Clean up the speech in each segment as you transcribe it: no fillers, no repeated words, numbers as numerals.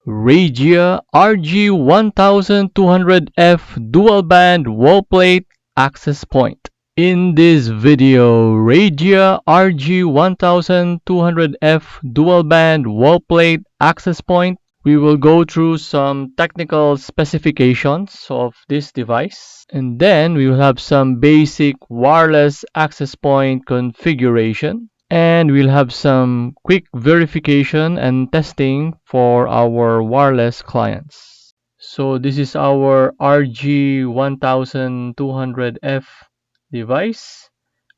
Ruijie RG-1200F dual band wall plate access point. In this video, Ruijie RG-1200F dual band wall plate access point, we will go through some technical specifications of this device, and then we will have some basic wireless access point configuration, and we'll have some quick verification and testing for our wireless clients. So this is our RG-1200F device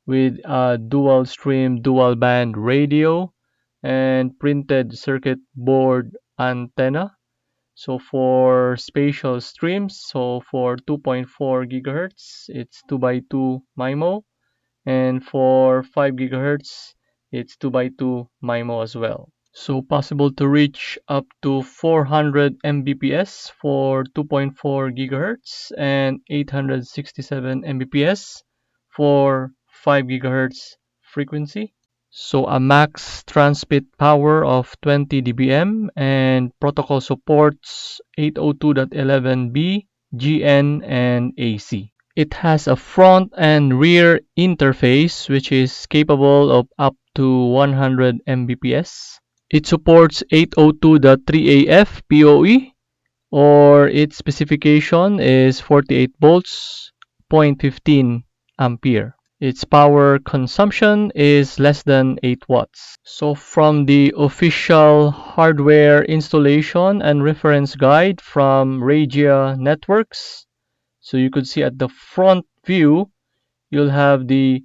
with a dual stream dual band radio and printed circuit board antenna. So for spatial streams, so for 2.4 gigahertz, it's 2 by 2 MIMO, and for 5 gigahertz, it's 2 by 2 MIMO as well. So possible to reach up to 400 Mbps for 2.4 gigahertz and 867 Mbps for 5 gigahertz frequency. So a max transmit power of 20 dBm, and protocol supports 802.11b, GN, and AC. It has a front and rear interface which is capable of up to 100 Mbps. It supports 802.3AF PoE, or its specification is 48 volts, 0.15 ampere. Its power consumption is less than 8 watts. So from the official hardware installation and reference guide from Ruijie Networks, so you could see at the front view, you'll have the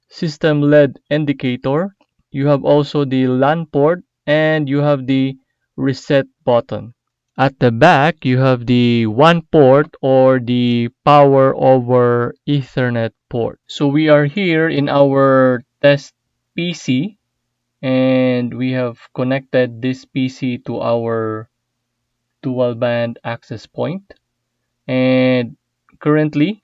system LED indicator. You have also the LAN port, and you have the reset button. At the back, you have the WAN port, or the power over Ethernet port. So we are here in our test PC, and we have connected this PC to our dual band access point. And currently,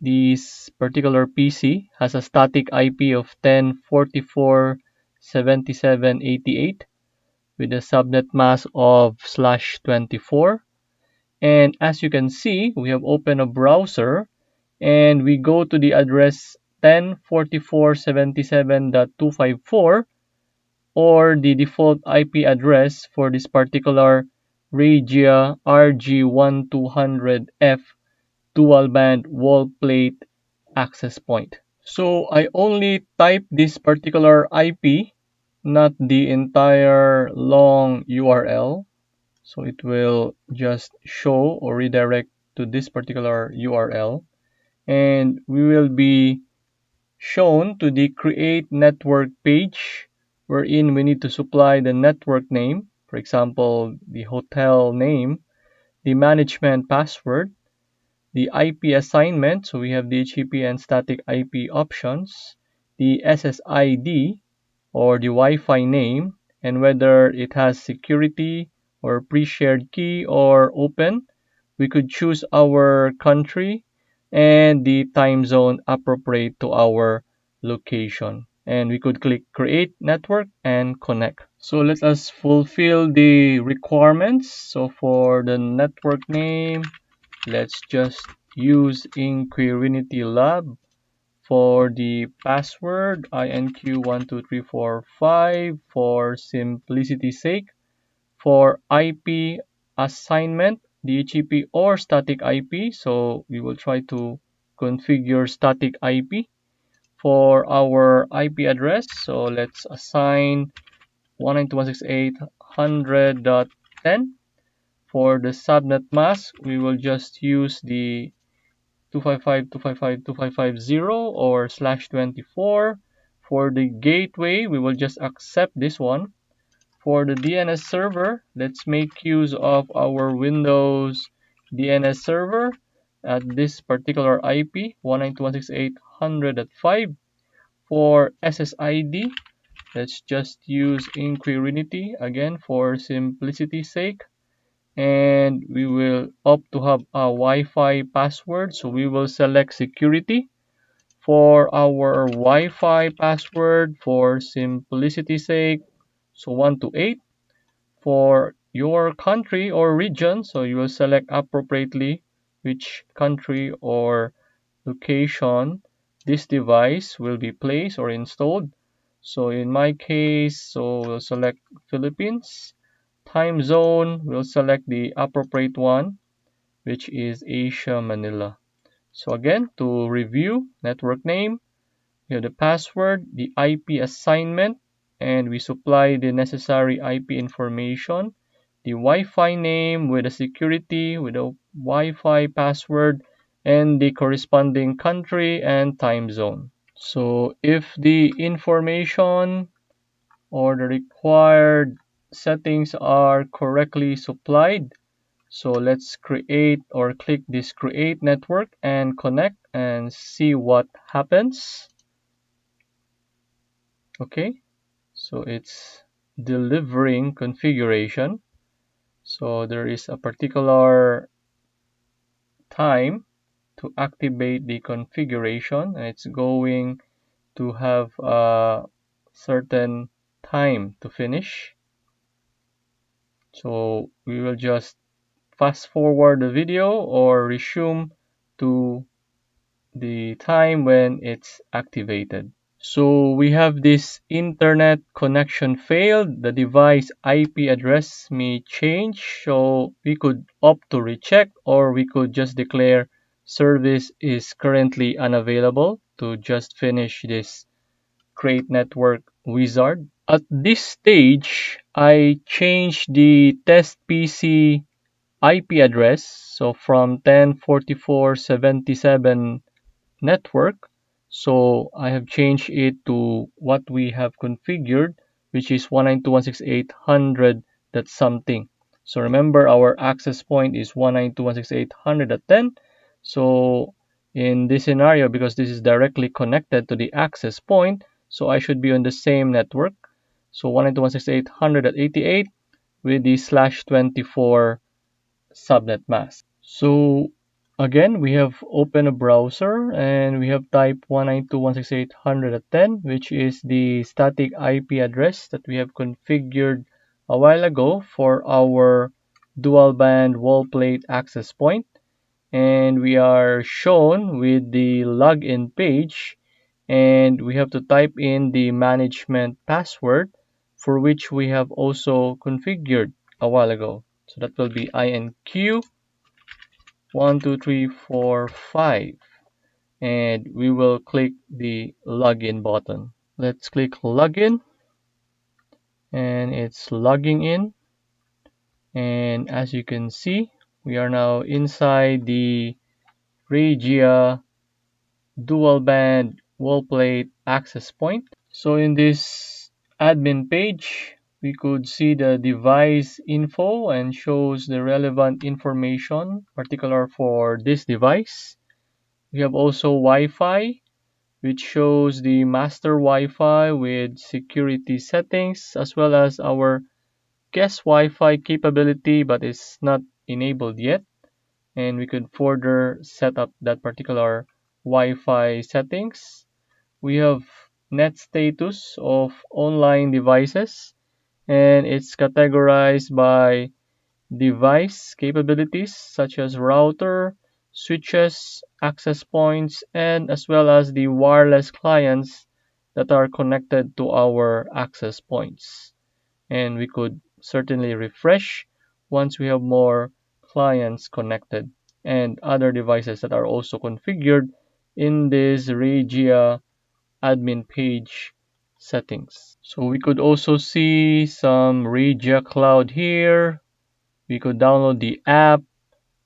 this particular PC has a static IP of 10.44.77.88 with a subnet mask of /24. And as you can see, we have opened a browser and we go to the address 10.44.77.254, or the default IP address for this particular Ruijie RG-1200F dual band wall plate access point. So I only type this particular IP, not the entire long URL. So it will just show or redirect to this particular URL, and we will be shown to the create network page, wherein we need to supply the network name, for example the hotel name, the management password, the IP assignment, so we have DHCP and static IP options, the SSID or the Wi-Fi name, and whether it has security or pre-shared key or open. We could choose our country and the time zone appropriate to our location. And we could click create network and connect. So let us fulfill the requirements. So for the network name, let's just use Inquirinity Lab. For the password, INQ12345 for simplicity's sake. For IP assignment, DHCP or static IP, so we will try to configure static IP. For our IP address, so let's assign 192.168.100.10. For the subnet mask, we will just use the 255.255.255.0 or /24. For the gateway, we will just accept this one. For the DNS server, let's make use of our Windows DNS server at this particular IP, 192.168.100.5. For SSID, let's just use Inquirinity again for simplicity's sake. And we will opt to have a Wi-Fi password, so we will select security. For our Wi-Fi password, for simplicity's sake, so 128. For your country or region. So you will select appropriately which country or location this device will be placed or installed. So in my case, so we'll select Philippines. Time zone, we'll select the appropriate one, which is Asia Manila. So again, to review, network name, we have the password, the IP assignment, and we supply the necessary IP information, the Wi-Fi name with the security, with the Wi-Fi password, and the corresponding country and time zone. So if the information or the required settings are correctly supplied, so let's create or click this create network and connect and see what happens. Okay, so it's delivering configuration. So there is a particular time to activate the configuration, and it's going to have a certain time to finish. So we will just fast forward the video or resume to the time when it's activated. So we have this internet connection failed. The device IP address may change. So we could opt to recheck, or we could just declare service is currently unavailable to just finish this create network wizard. At this stage, I changed the test PC IP address. So from 1044.77 network. So I have changed it to what we have configured, which is 192.168.100. That's something. So remember, our access point is 192.168.100.10. So in this scenario, because this is directly connected to the access point, so I should be on the same network. So 192.168.100.88 with the /24 subnet mask. So again, we have opened a browser and we have typed 192.168.100.10, which is the static IP address that we have configured a while ago for our dual band wall plate access point. And we are shown with the login page, and we have to type in the management password for which we have also configured a while ago. So that will be INQ 12345, and we will click the login button. Let's click login, and it's logging in. And as you can see, we are now inside the Ruijie dual band wall plate access point. So in this admin page, we could see the device info and shows the relevant information particular for this device. We have also Wi-Fi, which shows the master Wi-Fi with security settings, as well as our guest Wi-Fi capability, but it's not enabled yet. And we could further set up that particular Wi-Fi settings. We have net status of online devices, and it's categorized by device capabilities such as router, switches, access points, and as well as the wireless clients that are connected to our access points. And we could certainly refresh once we have more clients connected and other devices that are also configured in this Regia admin page settings. So we could also see some Regia Cloud here. We could download the app,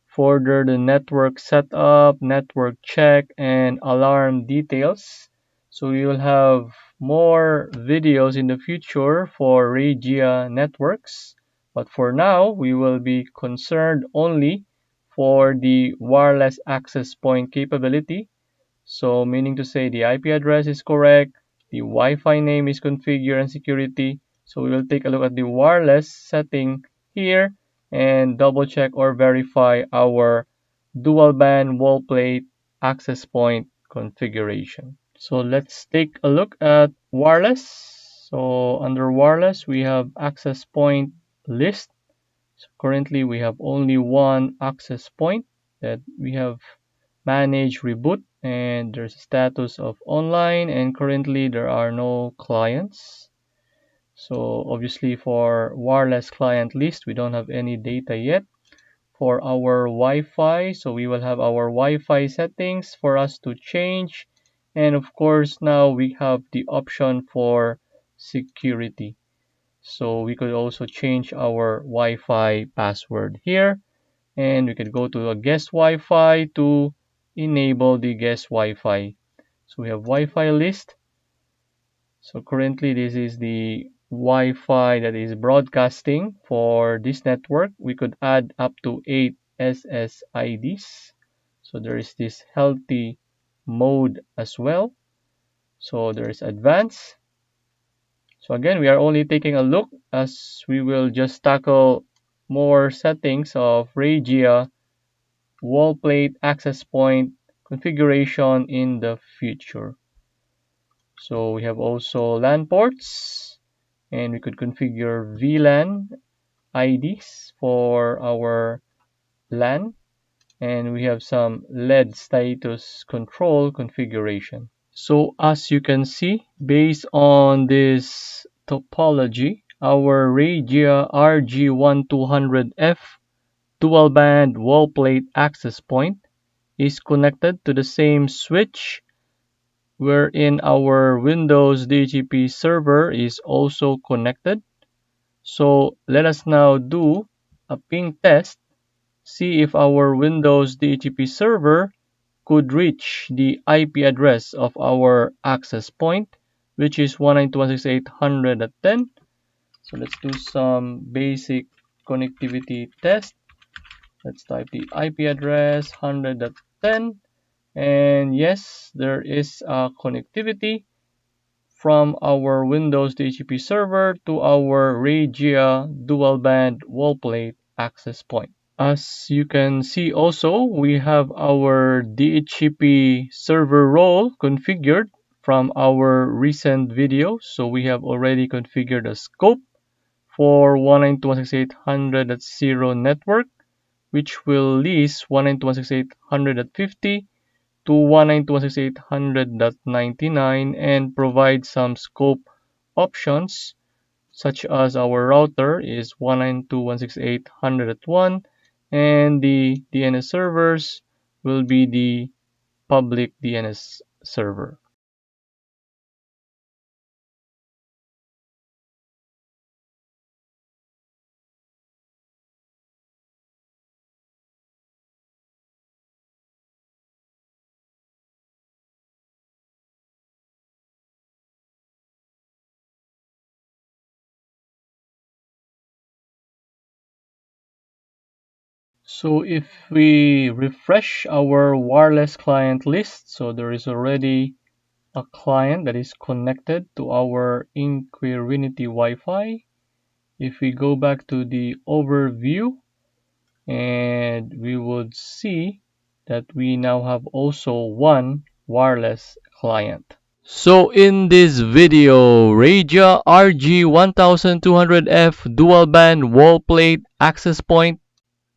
further the network setup, network check, and alarm details. So we will have more videos in the future for Regia networks. But for now, we will be concerned only for the wireless access point capability. So meaning to say the IP address is correct, the Wi-Fi name is configured and security. So we will take a look at the wireless setting here and double check or verify our dual band wall plate access point configuration. So let's take a look at wireless. So under wireless, we have access point list. So currently we have only one access point that we have managed reboot, and there's a status of online, and currently there are no clients. So obviously for wireless client list, we don't have any data yet. For our Wi-Fi, so we will have our Wi-Fi settings for us to change. And of course, now we have the option for security. So we could also change our Wi-Fi password here. And we could go to a guest Wi-Fi to enable the guest Wi-Fi. So we have Wi-Fi list. So currently this is the Wi-Fi that is broadcasting for this network. We could add up to 8 SSIDs. So there is this healthy mode as well. So there is advanced. So again, we are only taking a look as we will just tackle more settings of Ruijie wall plate access point configuration in the future. So we have also LAN ports, and we could configure VLAN IDs for our LAN, and we have some LED status control configuration. So as you can see, based on this topology, our Ruijie RG-1200F dual band wall plate access point is connected to the same switch wherein our Windows DHCP server is also connected. So let us now do a ping test, see if our Windows DHCP server could reach the IP address of our access point, which is 192.168.100.10. So let's do some basic connectivity test. Let's type the IP address 100.10, and yes, there is a connectivity from our Windows DHCP server to our Ruijie dual band wall plate access point. As you can see also, we have our DHCP server role configured from our recent video. So we have already configured a scope for 192.168.100.0 network, which will lease 192.168.100.50 to 192.168.100.99 and provide some scope options such as our router is 192.168.100.1 and the DNS servers will be the public DNS server. So if we refresh our wireless client list, so there is already a client that is connected to our Inquirinity Wi-Fi. If we go back to the overview, and we would see that we now have also one wireless client. So in this video, Ruijie RG-1200F dual band wall plate access point,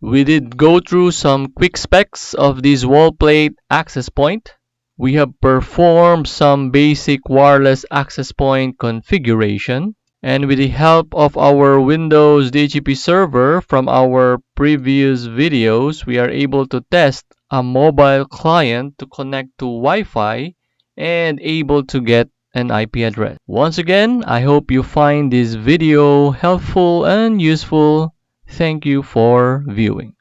we did go through some quick specs of this wall plate access point. We have performed some basic wireless access point configuration. And with the help of our Windows DHCP server from our previous videos, we are able to test a mobile client to connect to Wi-Fi and able to get an IP address. Once again, I hope you find this video helpful and useful. Thank you for viewing.